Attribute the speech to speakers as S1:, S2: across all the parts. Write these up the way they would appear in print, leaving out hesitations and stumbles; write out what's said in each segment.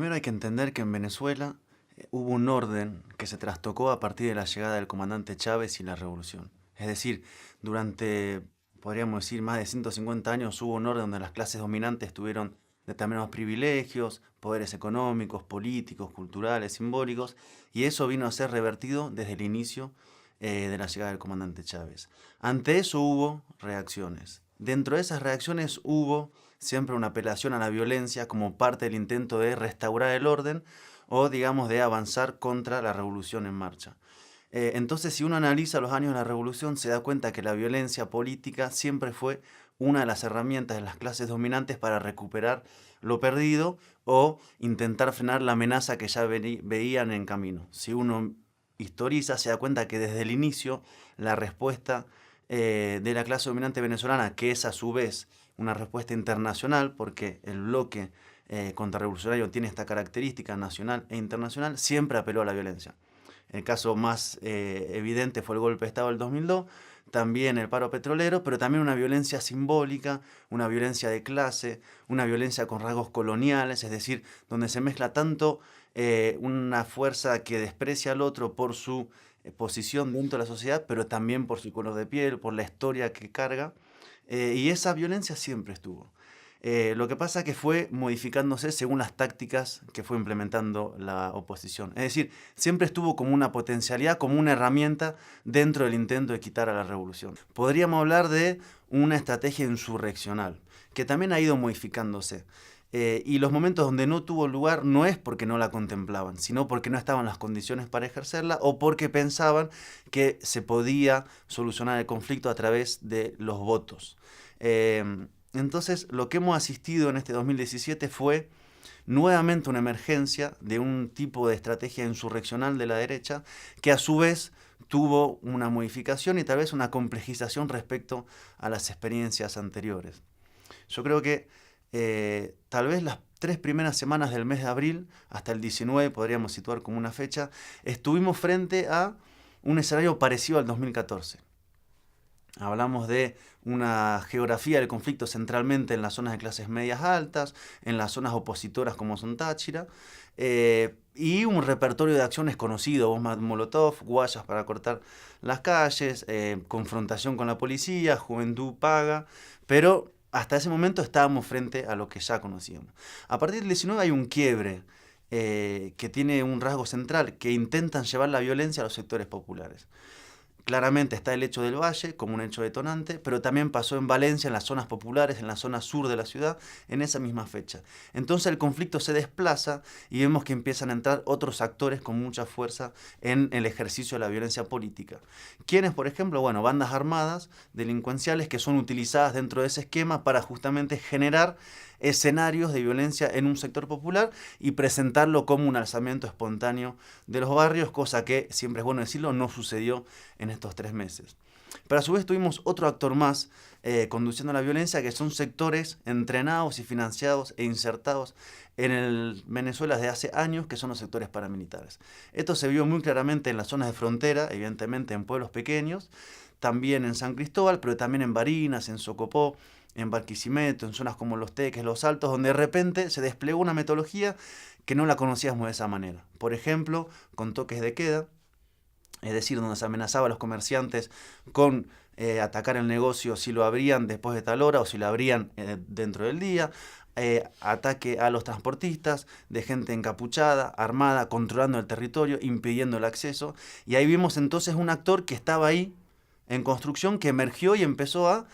S1: Primero hay que entender que en Venezuela hubo un orden que se trastocó a partir de la llegada del comandante Chávez y la revolución. Es decir, durante, podríamos decir, más de 150 años hubo un orden donde las clases dominantes tuvieron determinados privilegios, poderes económicos, políticos, culturales, simbólicos, y eso vino a ser revertido desde el inicio de la llegada del comandante Chávez. Ante eso hubo reacciones. Dentro de esas reacciones hubo siempre una apelación a la violencia como parte del intento de restaurar el orden o, digamos, de avanzar contra la revolución en marcha. Entonces, si uno analiza los años de la revolución, se da cuenta que la violencia política siempre fue una de las herramientas de las clases dominantes para recuperar lo perdido o intentar frenar la amenaza que ya veían en camino. Si uno historiza, se da cuenta que desde el inicio la respuesta de la clase dominante venezolana, que es a su vez una respuesta internacional, porque el bloque contrarrevolucionario tiene esta característica nacional e internacional, siempre apeló a la violencia. El caso más evidente fue el golpe de Estado del 2002, también el paro petrolero, pero también una violencia simbólica, una violencia de clase, una violencia con rasgos coloniales, es decir, donde se mezcla tanto una fuerza que desprecia al otro por su posición dentro de la sociedad, pero también por su color de piel, por la historia que carga, y esa violencia siempre estuvo. Lo que pasa es que fue modificándose según las tácticas que fue implementando la oposición. Es decir, siempre estuvo como una potencialidad, como una herramienta dentro del intento de quitar a la revolución. Podríamos hablar de una estrategia insurreccional, que también ha ido modificándose. Y los momentos donde no tuvo lugar no es porque no la contemplaban, sino porque no estaban las condiciones para ejercerla o porque pensaban que se podía solucionar el conflicto a través de los votos. Entonces, lo que hemos asistido en este 2017 fue nuevamente una emergencia de un tipo de estrategia insurreccional de la derecha que a su vez tuvo una modificación y tal vez una complejización respecto a las experiencias anteriores. Yo creo que tal vez las 3 primeras semanas del mes de abril, hasta el 19 podríamos situar como una fecha, estuvimos frente a un escenario parecido al 2014. Hablamos de una geografía del conflicto centralmente en las zonas de clases medias altas, en las zonas opositoras como son Táchira, y un repertorio de acciones conocido, bomba molotov, guayas para cortar las calles, confrontación con la policía, juventud paga, pero hasta ese momento estábamos frente a lo que ya conocíamos. A partir del 19 hay un quiebre que tiene un rasgo central, que intentan llevar la violencia a los sectores populares. Claramente está el hecho del Valle como un hecho detonante, pero también pasó en Valencia, en las zonas populares, en la zona sur de la ciudad, en esa misma fecha. Entonces el conflicto se desplaza y vemos que empiezan a entrar otros actores con mucha fuerza en el ejercicio de la violencia política. ¿Quiénes, por ejemplo? Bueno, bandas armadas, delincuenciales, que son utilizadas dentro de ese esquema para justamente generar escenarios de violencia en un sector popular y presentarlo como un alzamiento espontáneo de los barrios, cosa que, siempre es bueno decirlo, no sucedió en estos 3 meses. Pero a su vez tuvimos otro actor más conduciendo la violencia, que son sectores entrenados y financiados e insertados en el Venezuela desde hace años, que son los sectores paramilitares. Esto se vio muy claramente en las zonas de frontera, evidentemente en pueblos pequeños, también en San Cristóbal, pero también en Barinas, en Socopó, en Barquisimeto, en zonas como Los Teques, Los Altos, donde de repente se desplegó una metodología que no la conocíamos de esa manera. Por ejemplo, con toques de queda, es decir, donde se amenazaba a los comerciantes con atacar el negocio si lo abrían después de tal hora o si lo abrían dentro del día, ataque a los transportistas, de gente encapuchada, armada, controlando el territorio, impidiendo el acceso, y ahí vimos entonces un actor que estaba ahí en construcción, que emergió y empezó a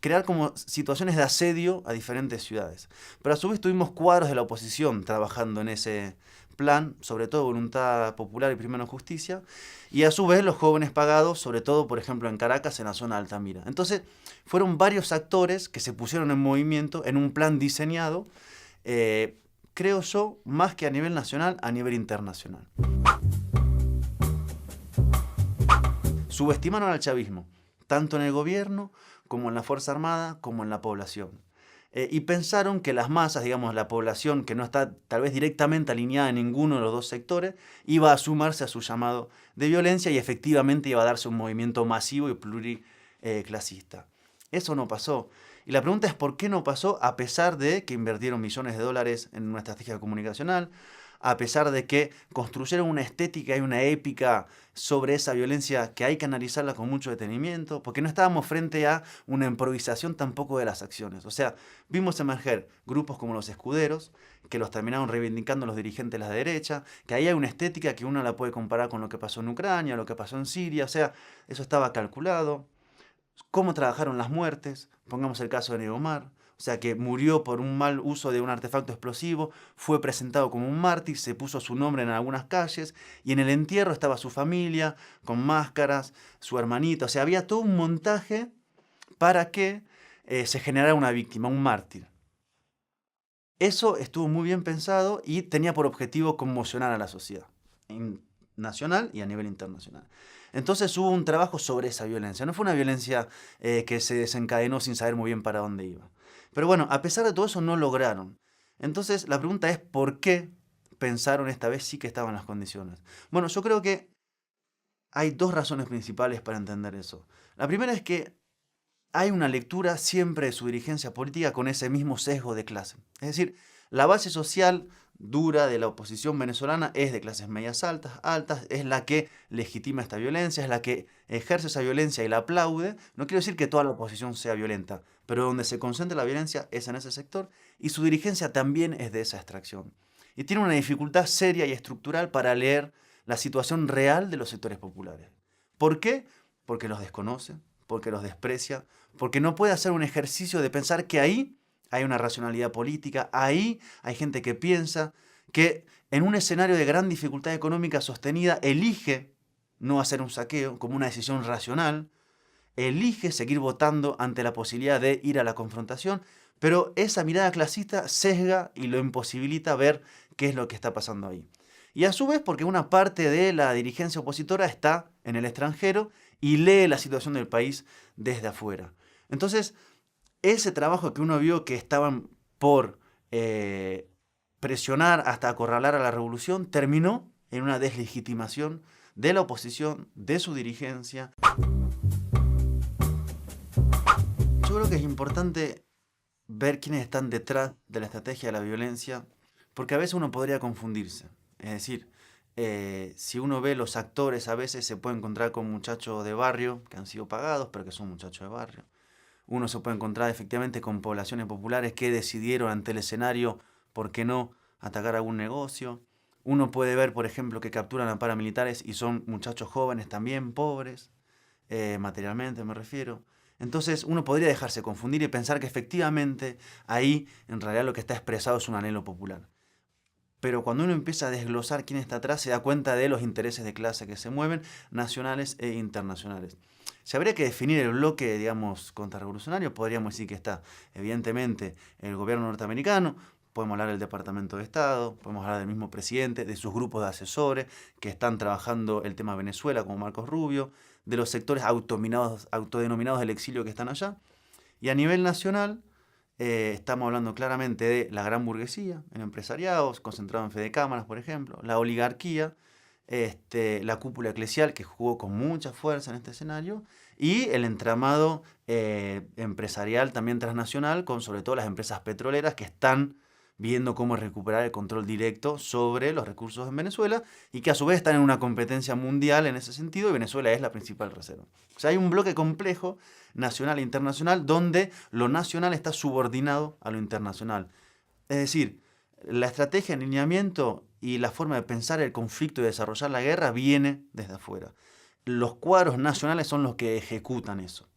S1: crear como situaciones de asedio a diferentes ciudades. Pero a su vez tuvimos cuadros de la oposición trabajando en ese plan, sobre todo Voluntad Popular y Primero Justicia, y a su vez los jóvenes pagados, sobre todo, por ejemplo, en Caracas, en la zona de Altamira. Entonces, fueron varios actores que se pusieron en movimiento en un plan diseñado, creo yo, más que a nivel nacional, a nivel internacional. Subestimaron al chavismo, tanto en el gobierno como en la Fuerza Armada, como en la población. Y pensaron que las masas, digamos, la población que no está tal vez directamente alineada en ninguno de los dos sectores, iba a sumarse a su llamado de violencia y efectivamente iba a darse un movimiento masivo y pluriclasista. Eso no pasó. Y la pregunta es por qué no pasó a pesar de que invirtieron millones de dólares en una estrategia comunicacional, a pesar de que construyeron una estética y una épica sobre esa violencia que hay que analizarla con mucho detenimiento, porque no estábamos frente a una improvisación tampoco de las acciones. O sea, vimos emerger grupos como los escuderos, que los terminaron reivindicando los dirigentes de la derecha, que ahí hay una estética que uno la puede comparar con lo que pasó en Ucrania, lo que pasó en Siria, o sea, eso estaba calculado. Cómo trabajaron las muertes, pongamos el caso de Negomar, o sea que murió por un mal uso de un artefacto explosivo, fue presentado como un mártir, se puso su nombre en algunas calles y en el entierro estaba su familia, con máscaras, su hermanita, o sea, había todo un montaje para que se generara una víctima, un mártir. Eso estuvo muy bien pensado y tenía por objetivo conmocionar a la sociedad nacional y a nivel internacional. Entonces hubo un trabajo sobre esa violencia. No fue una violencia que se desencadenó sin saber muy bien para dónde iba. Pero bueno, a pesar de todo eso no lograron. Entonces la pregunta es ¿por qué pensaron esta vez sí que estaban las condiciones? Bueno, yo creo que hay dos razones principales para entender eso. La primera es que hay una lectura siempre de su dirigencia política con ese mismo sesgo de clase. Es decir, la base social dura de la oposición venezolana es de clases medias altas, es la que legitima esta violencia, es la que ejerce esa violencia y la aplaude. No quiero decir que toda la oposición sea violenta, pero donde se concentra la violencia es en ese sector y su dirigencia también es de esa extracción. Y tiene una dificultad seria y estructural para leer la situación real de los sectores populares. ¿Por qué? Porque los desconoce, porque los desprecia, porque no puede hacer un ejercicio de pensar que ahí hay una racionalidad política, ahí hay gente que piensa, que en un escenario de gran dificultad económica sostenida elige no hacer un saqueo como una decisión racional, elige seguir votando ante la posibilidad de ir a la confrontación, pero esa mirada clasista sesga y lo imposibilita ver qué es lo que está pasando ahí. Y a su vez porque una parte de la dirigencia opositora está en el extranjero y lee la situación del país desde afuera. Entonces, ese trabajo que uno vio que estaban por presionar hasta acorralar a la revolución terminó en una deslegitimación de la oposición, de su dirigencia. Yo creo que es importante ver quiénes están detrás de la estrategia de la violencia, porque a veces uno podría confundirse. Es decir, si uno ve los actores, a veces se puede encontrar con muchachos de barrio que han sido pagados, pero que son muchachos de barrio. Uno se puede encontrar efectivamente con poblaciones populares que decidieron ante el escenario, ¿por qué no?, atacar algún negocio. Uno puede ver, por ejemplo, que capturan a paramilitares y son muchachos jóvenes también, pobres, materialmente me refiero. Entonces uno podría dejarse confundir y pensar que efectivamente ahí en realidad lo que está expresado es un anhelo popular. Pero cuando uno empieza a desglosar quién está atrás, se da cuenta de los intereses de clase que se mueven, nacionales e internacionales. Si habría que definir el bloque, digamos, contrarrevolucionario, podríamos decir que está, evidentemente, el gobierno norteamericano, podemos hablar del Departamento de Estado, podemos hablar del mismo presidente, de sus grupos de asesores que están trabajando el tema Venezuela, como Marcos Rubio, de los sectores autodenominados del exilio que están allá. Y a nivel nacional, estamos hablando claramente de la gran burguesía, el empresariado, concentrado en Fede Cámaras, por ejemplo, la oligarquía, la cúpula eclesial que jugó con mucha fuerza en este escenario y el entramado empresarial también transnacional con sobre todo las empresas petroleras que están viendo cómo recuperar el control directo sobre los recursos en Venezuela y que a su vez están en una competencia mundial en ese sentido y Venezuela es la principal reserva. O sea, hay un bloque complejo nacional e internacional donde lo nacional está subordinado a lo internacional. Es decir, la estrategia de alineamiento y la forma de pensar el conflicto y desarrollar la guerra viene desde afuera. Los cuadros nacionales son los que ejecutan eso.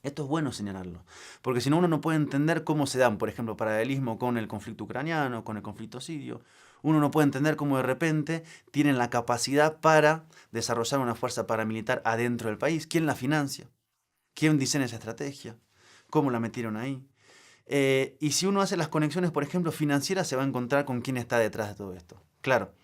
S1: Esto es bueno señalarlo, porque si no uno no puede entender cómo se dan, por ejemplo, paralelismo con el conflicto ucraniano, con el conflicto sirio. Uno no puede entender cómo de repente tienen la capacidad para desarrollar una fuerza paramilitar adentro del país. ¿Quién la financia? ¿Quién diseña esa estrategia? ¿Cómo la metieron ahí? Y si uno hace las conexiones, por ejemplo, financieras, se va a encontrar con quién está detrás de todo esto. Claro,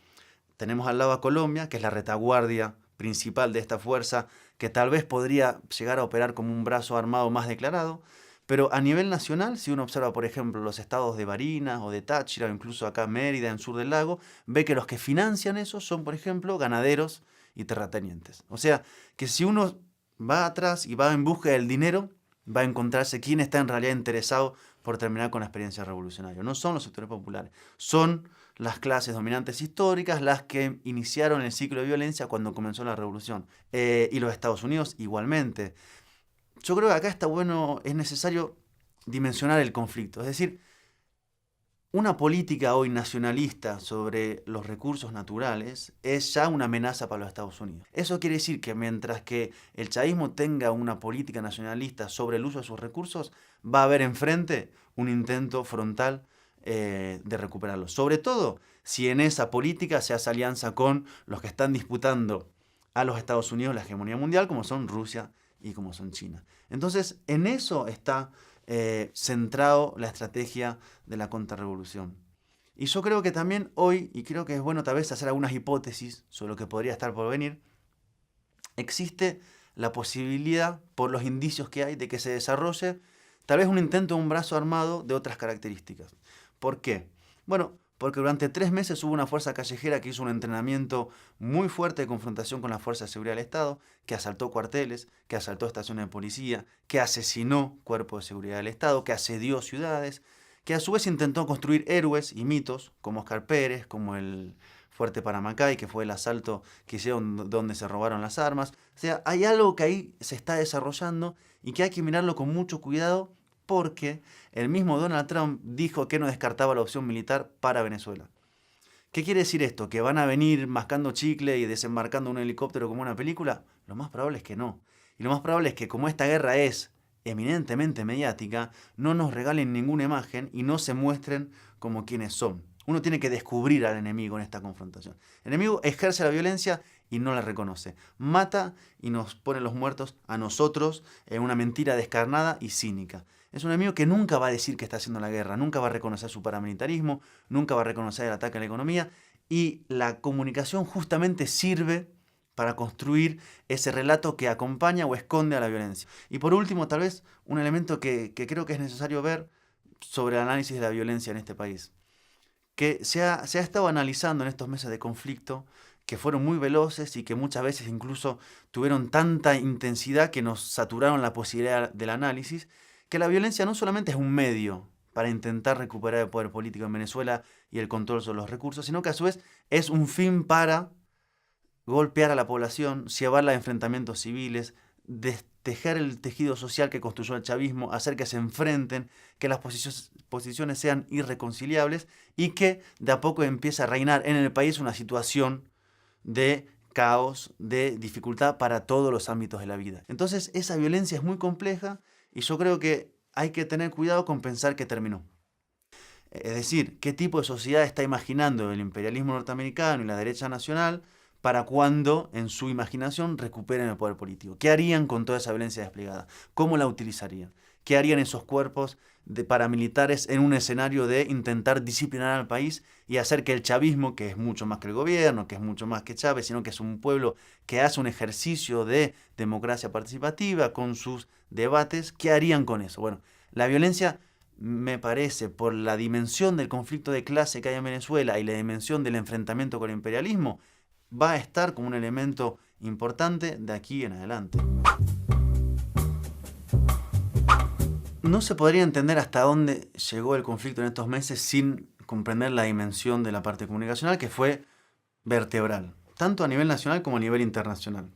S1: tenemos al lado a Colombia, que es la retaguardia principal de esta fuerza, que tal vez podría llegar a operar como un brazo armado más declarado, pero a nivel nacional, si uno observa, por ejemplo, los estados de Barinas o de Táchira, o incluso acá Mérida, en sur del lago, ve que los que financian eso son, por ejemplo, ganaderos y terratenientes. O sea, que si uno va atrás y va en busca del dinero, va a encontrarse quién está en realidad interesado por terminar con la experiencia revolucionaria. No son los sectores populares, son las clases dominantes históricas las que iniciaron el ciclo de violencia cuando comenzó la revolución. Y los Estados Unidos igualmente. Yo creo que acá está bueno, es necesario dimensionar el conflicto. Es decir, una política hoy nacionalista sobre los recursos naturales es ya una amenaza para los Estados Unidos. Eso quiere decir que mientras que el chavismo tenga una política nacionalista sobre el uso de sus recursos, va a haber enfrente un intento frontal de recuperarlos. Sobre todo si en esa política se hace alianza con los que están disputando a los Estados Unidos la hegemonía mundial, como son Rusia y como son China. Entonces, en eso está centrado la estrategia de la contrarrevolución. Y yo creo que también hoy, y creo que es bueno tal vez hacer algunas hipótesis sobre lo que podría estar por venir, existe la posibilidad, por los indicios que hay, de que se desarrolle tal vez un intento de un brazo armado de otras características. ¿Por qué? Bueno, porque durante 3 meses hubo una fuerza callejera que hizo un entrenamiento muy fuerte de confrontación con las fuerzas de seguridad del Estado, que asaltó cuarteles, que asaltó estaciones de policía, que asesinó cuerpos de seguridad del Estado, que asedió ciudades, que a su vez intentó construir héroes y mitos, como Oscar Pérez, como el Fuerte Paramacay, que fue el asalto que hicieron donde se robaron las armas. O sea, hay algo que ahí se está desarrollando y que hay que mirarlo con mucho cuidado, porque el mismo Donald Trump dijo que no descartaba la opción militar para Venezuela. ¿Qué quiere decir esto? ¿Que van a venir mascando chicle y desembarcando un helicóptero como una película? Lo más probable es que no. Y lo más probable es que como esta guerra es eminentemente mediática, no nos regalen ninguna imagen y no se muestren como quienes son. Uno tiene que descubrir al enemigo en esta confrontación. El enemigo ejerce la violencia y no la reconoce. Mata y nos pone los muertos a nosotros en una mentira descarnada y cínica. Es un enemigo que nunca va a decir que está haciendo la guerra, nunca va a reconocer su paramilitarismo, nunca va a reconocer el ataque a la economía, y la comunicación justamente sirve para construir ese relato que acompaña o esconde a la violencia. Y por último, tal vez un elemento que creo que es necesario ver sobre el análisis de la violencia en este país, que se ha estado analizando en estos meses de conflicto, que fueron muy veloces y que muchas veces incluso tuvieron tanta intensidad que nos saturaron la posibilidad del análisis, que la violencia no solamente es un medio para intentar recuperar el poder político en Venezuela y el control sobre los recursos, sino que a su vez es un fin para golpear a la población, llevarla a enfrentamientos civiles, tejer el tejido social que construyó el chavismo, hacer que se enfrenten, que las posiciones sean irreconciliables y que de a poco empiece a reinar en el país una situación de caos, de dificultad para todos los ámbitos de la vida. Entonces esa violencia es muy compleja y yo creo que hay que tener cuidado con pensar que terminó. Es decir, qué tipo de sociedad está imaginando el imperialismo norteamericano y la derecha nacional para cuando en su imaginación recuperen el poder político. ¿Qué harían con toda esa violencia desplegada? ¿Cómo la utilizarían? ¿Qué harían esos cuerpos de paramilitares en un escenario de intentar disciplinar al país y hacer que el chavismo, que es mucho más que el gobierno, que es mucho más que Chávez, sino que es un pueblo que hace un ejercicio de democracia participativa con sus debates, ¿qué harían con eso? Bueno, la violencia, me parece, por la dimensión del conflicto de clase que hay en Venezuela y la dimensión del enfrentamiento con el imperialismo, va a estar como un elemento importante de aquí en adelante. No se podría entender hasta dónde llegó el conflicto en estos meses sin comprender la dimensión de la parte comunicacional, que fue vertebral, tanto a nivel nacional como a nivel internacional.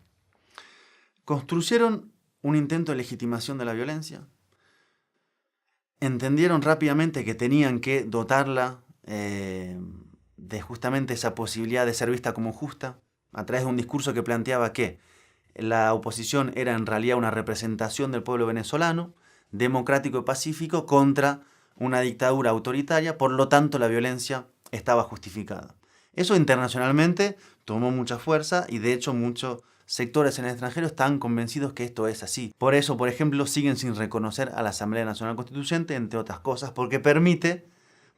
S1: Construyeron un intento de legitimación de la violencia, entendieron rápidamente que tenían que dotarla de justamente esa posibilidad de ser vista como justa, a través de un discurso que planteaba que la oposición era en realidad una representación del pueblo venezolano, democrático y pacífico, contra una dictadura autoritaria, por lo tanto la violencia estaba justificada. Eso internacionalmente tomó mucha fuerza y de hecho muchos sectores en el extranjero están convencidos que esto es así. Por eso, por ejemplo, siguen sin reconocer a la Asamblea Nacional Constituyente, entre otras cosas, porque permite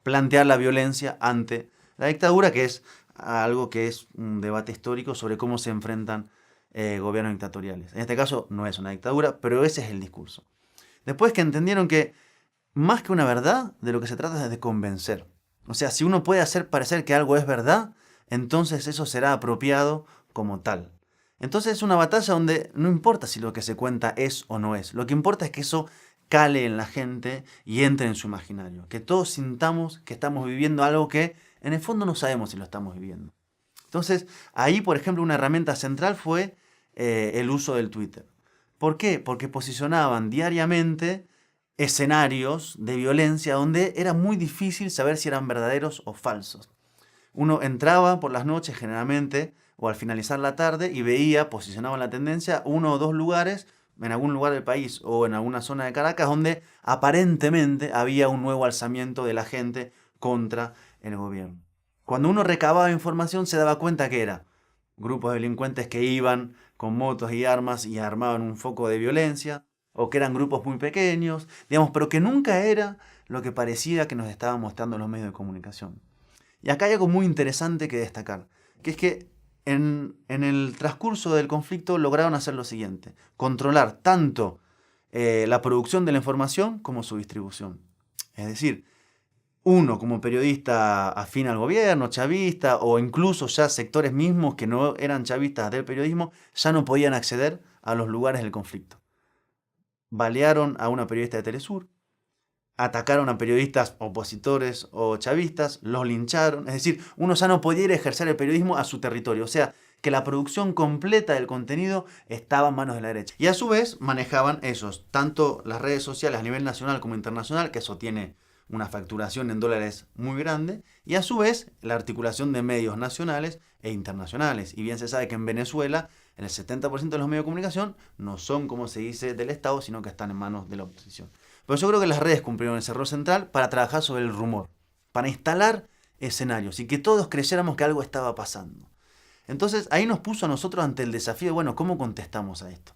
S1: plantear la violencia ante la dictadura, que es algo que es un debate histórico sobre cómo se enfrentan gobiernos dictatoriales. En este caso no es una dictadura, pero ese es el discurso. Después que entendieron que más que una verdad, de lo que se trata es de convencer. O sea, si uno puede hacer parecer que algo es verdad, entonces eso será apropiado como tal. Entonces es una batalla donde no importa si lo que se cuenta es o no es. Lo que importa es que eso cale en la gente y entre en su imaginario. Que todos sintamos que estamos viviendo algo que en el fondo no sabemos si lo estamos viviendo. Entonces, ahí, por ejemplo, una herramienta central fue el uso del Twitter. ¿Por qué? Porque posicionaban diariamente escenarios de violencia donde era muy difícil saber si eran verdaderos o falsos. Uno entraba por las noches generalmente o al finalizar la tarde y veía, posicionaban la tendencia, uno o dos lugares, en algún lugar del país o en alguna zona de Caracas, donde aparentemente había un nuevo alzamiento de la gente contra el gobierno. Cuando uno recababa información se daba cuenta que era grupos de delincuentes que iban con motos y armas y armaban un foco de violencia, o que eran grupos muy pequeños, digamos, pero que nunca era lo que parecía que nos estaban mostrando los medios de comunicación. Y acá hay algo muy interesante que destacar, que es que en el transcurso del conflicto lograron hacer lo siguiente: controlar tanto la producción de la información como su distribución. Es decir, uno como periodista afín al gobierno, chavista, o incluso ya sectores mismos que no eran chavistas del periodismo, ya no podían acceder a los lugares del conflicto. Balearon a una periodista de Telesur, atacaron a periodistas opositores o chavistas, los lincharon. Es decir, uno ya no podía ir a ejercer el periodismo a su territorio. O sea, que la producción completa del contenido estaba en manos de la derecha. Y a su vez manejaban esos, tanto las redes sociales a nivel nacional como internacional, que eso tiene una facturación en dólares muy grande, y a su vez la articulación de medios nacionales e internacionales. Y bien se sabe que en Venezuela el 70% de los medios de comunicación no son, como se dice, del Estado, sino que están en manos de la oposición. Pero yo creo que las redes cumplieron ese rol central para trabajar sobre el rumor, para instalar escenarios y que todos creyéramos que algo estaba pasando. Entonces ahí nos puso a nosotros ante el desafío de, bueno, ¿cómo contestamos a esto?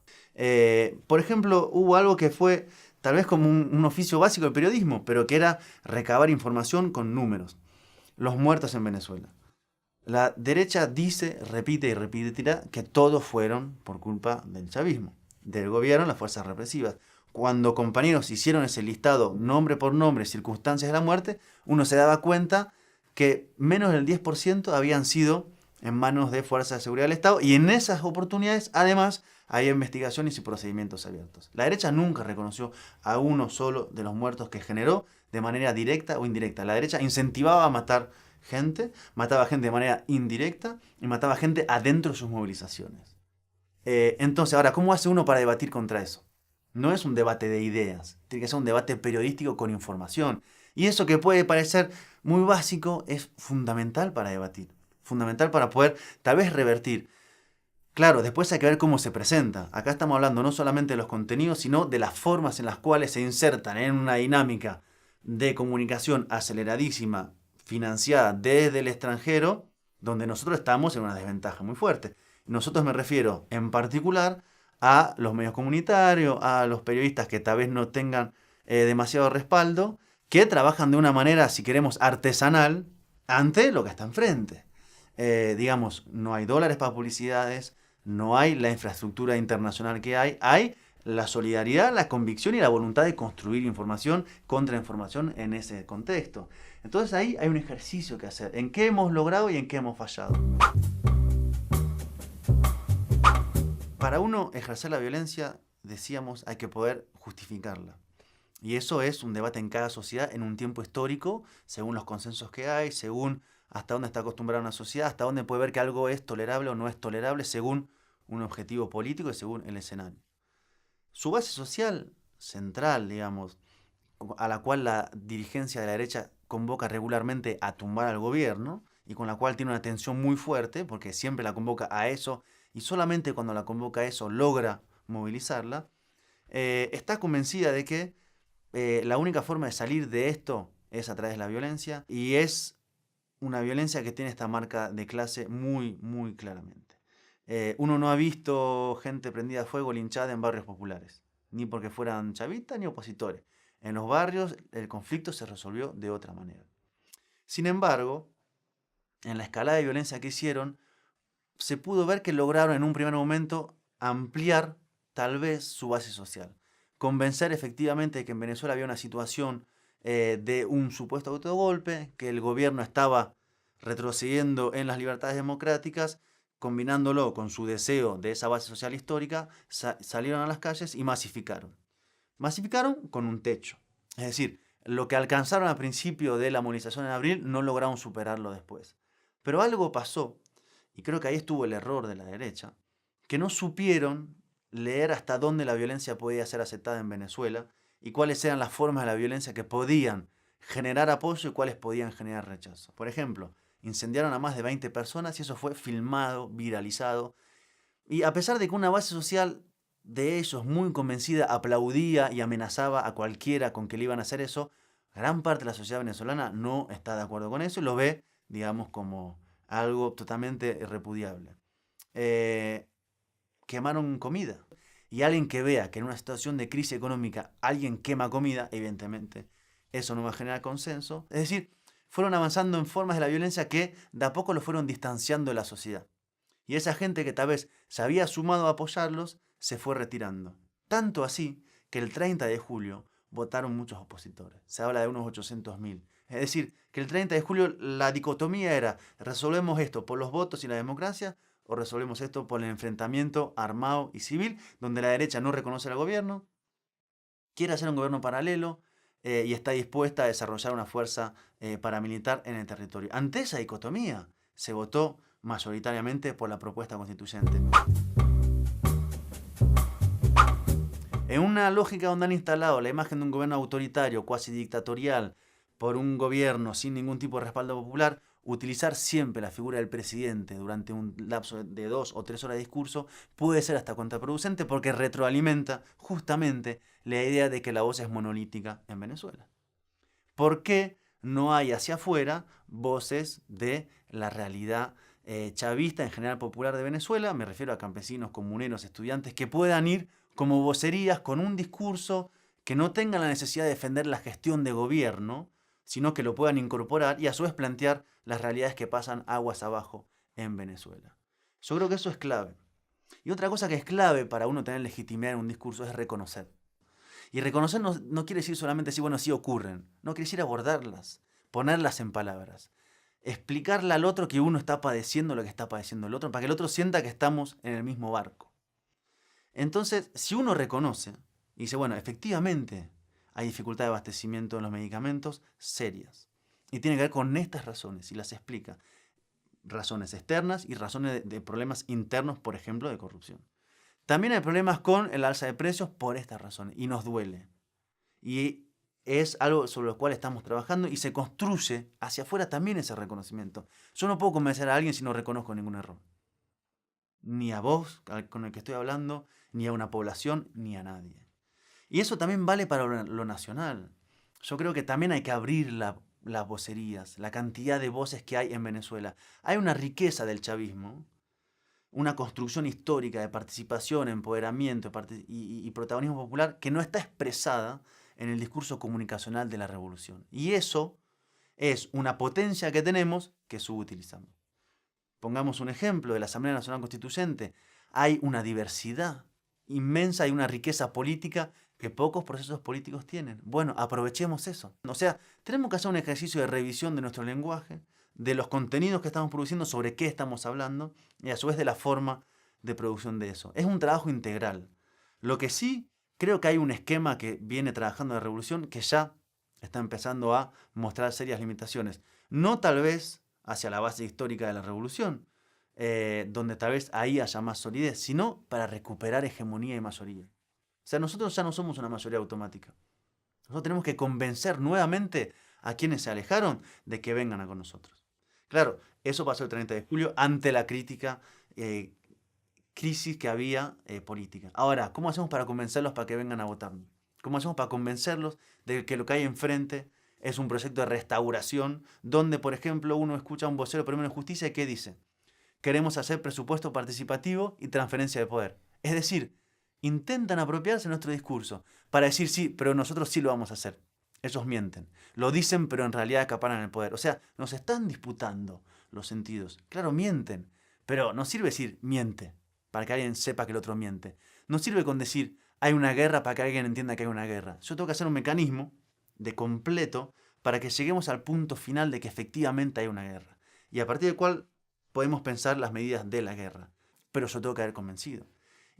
S1: Por ejemplo, hubo algo que fue tal vez como un oficio básico del periodismo, pero que era recabar información con números. Los muertos en Venezuela. La derecha dice, repite y repetirá que todos fueron por culpa del chavismo, del gobierno, las fuerzas represivas. Cuando compañeros hicieron ese listado nombre por nombre, circunstancias de la muerte, uno se daba cuenta que menos del 10% habían sido en manos de fuerzas de seguridad del Estado, y en esas oportunidades además hay investigaciones y procedimientos abiertos. La derecha nunca reconoció a uno solo de los muertos que generó de manera directa o indirecta. La derecha incentivaba a matar gente, mataba gente de manera indirecta y mataba gente adentro de sus movilizaciones. Entonces, ahora, ¿cómo hace uno para debatir contra eso? No es un debate de ideas, tiene que ser un debate periodístico con información. Y eso que puede parecer muy básico es fundamental para debatir, fundamental para poder tal vez revertir. Claro, después hay que ver cómo se presenta. Acá estamos hablando no solamente de los contenidos, sino de las formas en las cuales se insertan en una dinámica de comunicación aceleradísima, financiada desde el extranjero, donde nosotros estamos en una desventaja muy fuerte. Nosotros me refiero en particular a los medios comunitarios, a los periodistas que tal vez no tengan demasiado respaldo, que trabajan de una manera, si queremos, artesanal ante lo que está enfrente. Digamos, no hay dólares para publicidades, no hay la infraestructura internacional que hay la solidaridad, la convicción y la voluntad de construir información, contrainformación en ese contexto. Entonces ahí hay un ejercicio que hacer, en qué hemos logrado y en qué hemos fallado. Para uno ejercer la violencia, decíamos, hay que poder justificarla. Y eso es un debate en cada sociedad en un tiempo histórico, según los consensos que hay, según hasta dónde está acostumbrada una sociedad, hasta dónde puede ver que algo es tolerable o no es tolerable, según un objetivo político y según el escenario. Su base social central, digamos, a la cual la dirigencia de la derecha convoca regularmente a tumbar al gobierno y con la cual tiene una tensión muy fuerte, porque siempre la convoca a eso y solamente cuando la convoca a eso logra movilizarla, está convencida de que la única forma de salir de esto es a través de la violencia, y es una violencia que tiene esta marca de clase muy, muy claramente. Uno no ha visto gente prendida a fuego linchada en barrios populares, ni porque fueran chavistas ni opositores. En los barrios el conflicto se resolvió de otra manera. Sin embargo, en la escalada de violencia que hicieron, se pudo ver que lograron en un primer momento ampliar tal vez su base social. Convencer efectivamente de que en Venezuela había una situación de un supuesto autogolpe, que el gobierno estaba retrocediendo en las libertades democráticas, combinándolo con su deseo de esa base social histórica, salieron a las calles y masificaron. Masificaron con un techo. Es decir, lo que alcanzaron al principio de la movilización en abril no lograron superarlo después. Pero algo pasó, y creo que ahí estuvo el error de la derecha, que no supieron leer hasta dónde la violencia podía ser aceptada en Venezuela y cuáles eran las formas de la violencia que podían generar apoyo y cuáles podían generar rechazo. Por ejemplo, incendiaron a más de 20 personas y eso fue filmado, viralizado. Y a pesar de que una base social de ellos muy convencida aplaudía y amenazaba a cualquiera con que le iban a hacer eso, gran parte de la sociedad venezolana no está de acuerdo con eso y lo ve, digamos, como algo totalmente repudiable. Quemaron comida. Y alguien que vea que en una situación de crisis económica alguien quema comida, evidentemente eso no va a generar consenso. Es decir, fueron avanzando en formas de la violencia que de a poco lo fueron distanciando de la sociedad. Y esa gente que tal vez se había sumado a apoyarlos, se fue retirando. Tanto así que el 30 de julio votaron muchos opositores. Se habla de unos 800.000. Es decir, que el 30 de julio la dicotomía era, resolvemos esto por los votos y la democracia, o resolvemos esto por el enfrentamiento armado y civil, donde la derecha no reconoce al gobierno, quiere hacer un gobierno paralelo y está dispuesta a desarrollar una fuerza paramilitar en el territorio. Ante esa dicotomía se votó mayoritariamente por la propuesta constituyente. En una lógica donde han instalado la imagen de un gobierno autoritario, cuasi dictatorial, por un gobierno sin ningún tipo de respaldo popular, utilizar siempre la figura del presidente durante un lapso de 2 o 3 horas de discurso puede ser hasta contraproducente porque retroalimenta justamente la idea de que la voz es monolítica en Venezuela. ¿Por qué no hay hacia afuera voces de la realidad chavista, en general popular de Venezuela? Me refiero a campesinos, comuneros, estudiantes que puedan ir como vocerías con un discurso que no tengan la necesidad de defender la gestión de gobierno, sino que lo puedan incorporar y a su vez plantear las realidades que pasan aguas abajo en Venezuela. Yo creo que eso es clave. Y otra cosa que es clave para uno tener legitimidad en un discurso es reconocer. Y reconocer no quiere decir solamente decir, bueno, sí ocurren. No quiere decir abordarlas, ponerlas en palabras. Explicarle al otro que uno está padeciendo lo que está padeciendo el otro, para que el otro sienta que estamos en el mismo barco. Entonces, si uno reconoce y dice, bueno, efectivamente hay dificultad de abastecimiento de los medicamentos serias. Y tiene que ver con estas razones, y las explica. Razones externas y razones de problemas internos, por ejemplo, de corrupción. También hay problemas con el alza de precios por estas razones, y nos duele. Y es algo sobre lo cual estamos trabajando y se construye hacia afuera también ese reconocimiento. Yo no puedo convencer a alguien si no reconozco ningún error. Ni a vos, con el que estoy hablando, ni a una población, ni a nadie. Y eso también vale para lo nacional. Yo creo que también hay que abrir las vocerías, la cantidad de voces que hay en Venezuela. Hay una riqueza del chavismo, una construcción histórica de participación, empoderamiento y protagonismo popular que no está expresada en el discurso comunicacional de la revolución. Y eso es una potencia que tenemos que subutilizamos. Pongamos un ejemplo de la Asamblea Nacional Constituyente. Hay una diversidad inmensa y una riqueza política que pocos procesos políticos tienen. Bueno, aprovechemos eso. O sea, tenemos que hacer un ejercicio de revisión de nuestro lenguaje, de los contenidos que estamos produciendo, sobre qué estamos hablando y a su vez de la forma de producción de eso. Es un trabajo integral. Lo que sí, creo que hay un esquema que viene trabajando la revolución que ya está empezando a mostrar serias limitaciones. No tal vez hacia la base histórica de la revolución, donde tal vez ahí haya más solidez, sino para recuperar hegemonía y mayoría. O sea, nosotros ya no somos una mayoría automática. Nosotros tenemos que convencer nuevamente a quienes se alejaron de que vengan a con nosotros. Claro, eso pasó el 30 de julio ante la crítica, crisis que había política. Ahora, ¿cómo hacemos para convencerlos para que vengan a votarnos? ¿Cómo hacemos para convencerlos de que lo que hay enfrente es un proyecto de restauración donde, por ejemplo, uno escucha a un vocero primero de justicia y ¿qué dice? Queremos hacer presupuesto participativo y transferencia de poder. Es decir, intentan apropiarse de nuestro discurso para decir sí, pero nosotros sí lo vamos a hacer. Ellos mienten. Lo dicen, pero en realidad acaparan el poder. O sea, nos están disputando los sentidos. Claro, mienten, pero no sirve decir miente para que alguien sepa que el otro miente. No sirve con decir hay una guerra para que alguien entienda que hay una guerra. Yo tengo que hacer un mecanismo de completo para que lleguemos al punto final de que efectivamente hay una guerra. Y a partir del cual podemos pensar las medidas de la guerra. Pero yo tengo que haber convencido.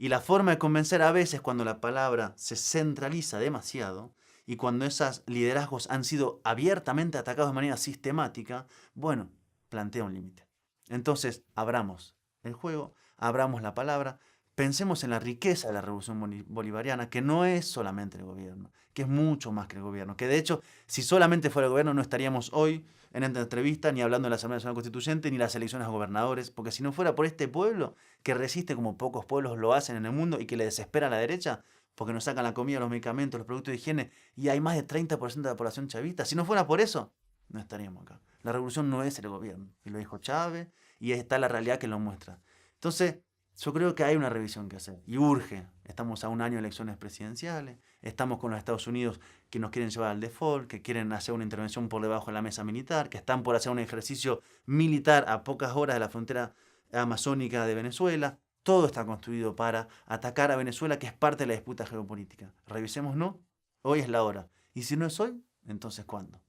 S1: Y la forma de convencer a veces cuando la palabra se centraliza demasiado y cuando esos liderazgos han sido abiertamente atacados de manera sistemática, bueno, plantea un límite. Entonces, abramos el juego, abramos la palabra, pensemos en la riqueza de la revolución bolivariana, que no es solamente el gobierno, que es mucho más que el gobierno, que de hecho, si solamente fuera el gobierno, no estaríamos hoy en esta entrevista, ni hablando de la Asamblea Nacional Constituyente, ni las elecciones a gobernadores, porque si no fuera por este pueblo, que resiste como pocos pueblos lo hacen en el mundo y que le desespera a la derecha, porque nos sacan la comida, los medicamentos, los productos de higiene, y hay más de 30% de la población chavista, si no fuera por eso, no estaríamos acá. La revolución no es el gobierno, y lo dijo Chávez, y está la realidad que lo muestra. Entonces, yo creo que hay una revisión que hacer y urge. Estamos a un año de elecciones presidenciales, estamos con los Estados Unidos que nos quieren llevar al default, que quieren hacer una intervención por debajo de la mesa militar, que están por hacer un ejercicio militar a pocas horas de la frontera amazónica de Venezuela. Todo está construido para atacar a Venezuela, que es parte de la disputa geopolítica. Revisemos, ¿no? Hoy es la hora. Y si no es hoy, entonces ¿cuándo?